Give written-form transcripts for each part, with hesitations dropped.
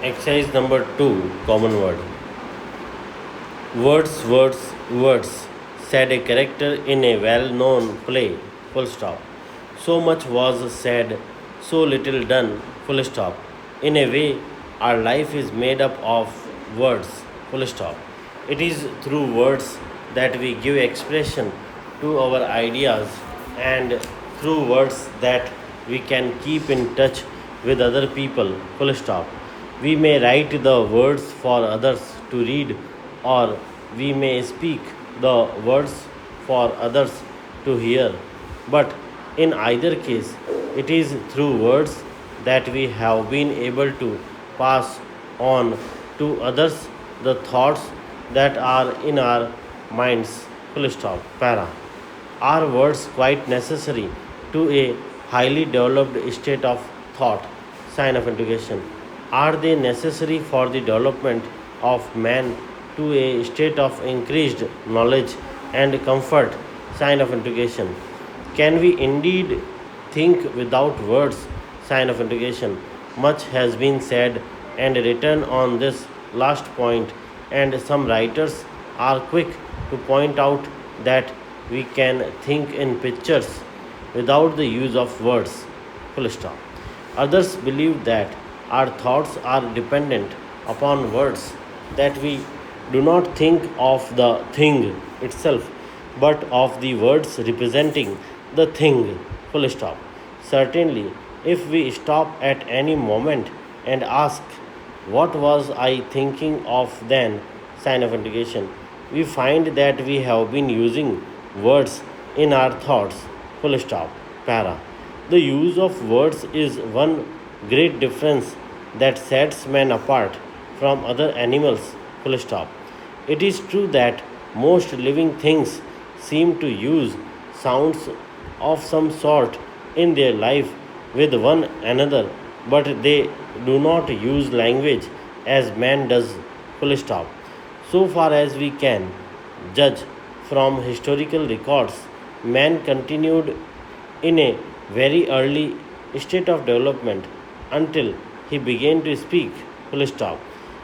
Exercise number 2, common word. Words, words, words, said a character in a well known play. Full stop. So much was said, so little done. Full stop. In a way, our life is made up of words. Full stop. It is through words that we give expression to our ideas, and through words that we can keep in touch with other people. Full stop. We may write the words for others to read, or we may speak the words for others to hear. But in either case, it is through words that we have been able to pass on to others the thoughts that are in our minds. Full stop. Para. Are words quite necessary to a highly developed state of thought? Sign of interrogation. Are they necessary for the development of man to a state of increased knowledge and comfort? Sign of interrogation. Can we indeed think without words? Sign of interrogation. Much has been said and written on this last point, and some writers are quick to point out that we can think in pictures without the use of words. Full stop. Others believe that our thoughts are dependent upon words, that we do not think of the thing itself, but of the words representing the thing. Full stop. Certainly, if we stop at any moment and ask, what was I thinking of then? Sign of interrogation. We find that we have been using words in our thoughts. Full stop. Para. The use of words is one great difference that sets man apart from other animals. Full stop. It is true that most living things seem to use sounds of some sort in their life with one another, but they do not use language as man does. Full stop. So far as we can judge from historical records, man continued in a very early state of development until he began to speak. Full stop.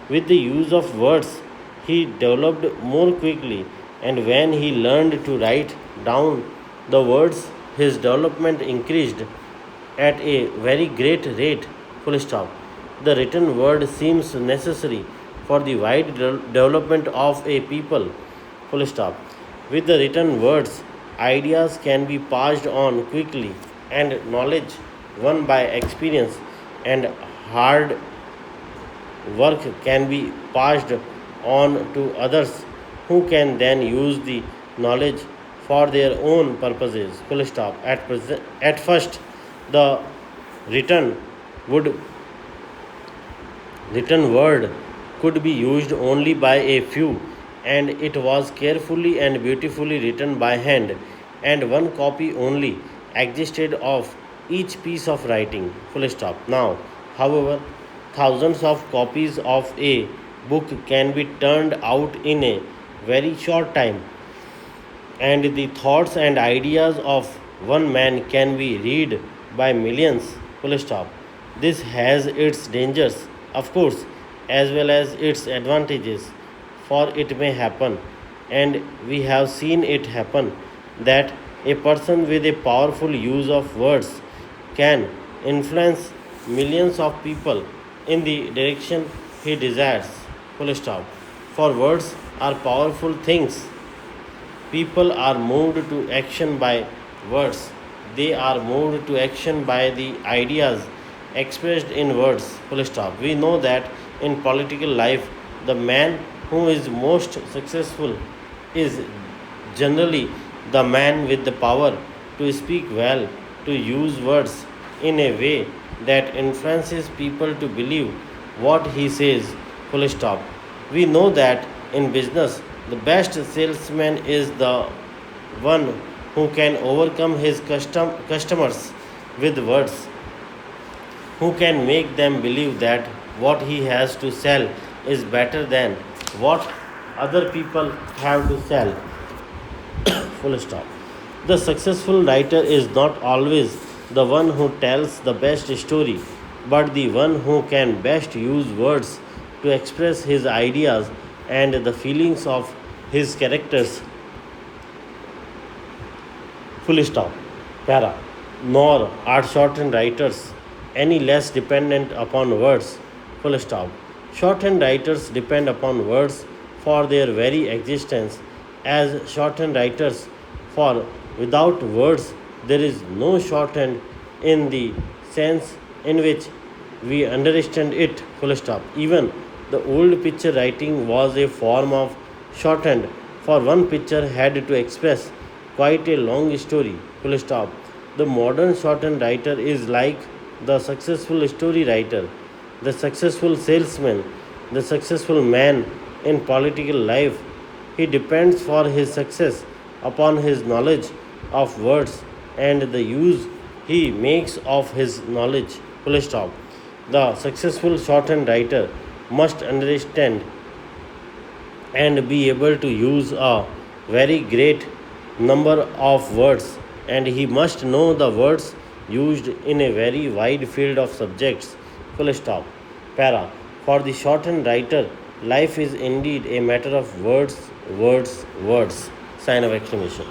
With the use of words, he developed more quickly, and when he learned to write down the words, his development increased at a very great rate. Full stop. The written word seems necessary for the wide development of a people. Full stop. With the written words, ideas can be passed on quickly, and knowledge won by experience and hard work can be passed on to others who can then use the knowledge for their own purposes. Full stop. At first, the written would written word could be used only by a few, and it was carefully and beautifully written by hand, and one copy only existed of each piece of writing. Full stop. Now, however, thousands of copies of a book can be turned out in a very short time, and the thoughts and ideas of one man can be read by millions. Full stop. This has its dangers, of course, as well as its advantages, for it may happen, and we have seen it happen, that a person with a powerful use of words can influence millions of people in the direction he desires. Full stop. For words are powerful things. People are moved to action by words. They are moved to action by the ideas expressed in words. Full stop. We know that in political life, the man who is most successful is generally the man with the power to speak well, to use words in a way that influences people to believe what he says. Full stop. We know that in business, the best salesman is the one who can overcome his customers with words, who can make them believe that what he has to sell is better than what other people have to sell. Full stop. The successful writer is not always the one who tells the best story, but the one who can best use words to express his ideas and the feelings of his characters. Full stop. Para. Nor are shorthand writers any less dependent upon words. Full stop. Shorthand writers depend upon words for their very existence, as shorthand writers, for without words there is no shorthand in the sense in which we understand it. Full stop. Even the old picture writing was a form of shorthand, for one picture had to express quite a long story. Full stop. The modern shorthand writer is like the successful story writer, the successful salesman, the successful man in political life. He depends for his success upon his knowledge of words and the use he makes of his knowledge. Full stop. The successful shorthand writer must understand and be able to use a very great number of words, and he must know the words used in a very wide field of subjects. Full stop. Para. For the shorthand writer, life is indeed a matter of words, words, words. Sign of exclamation.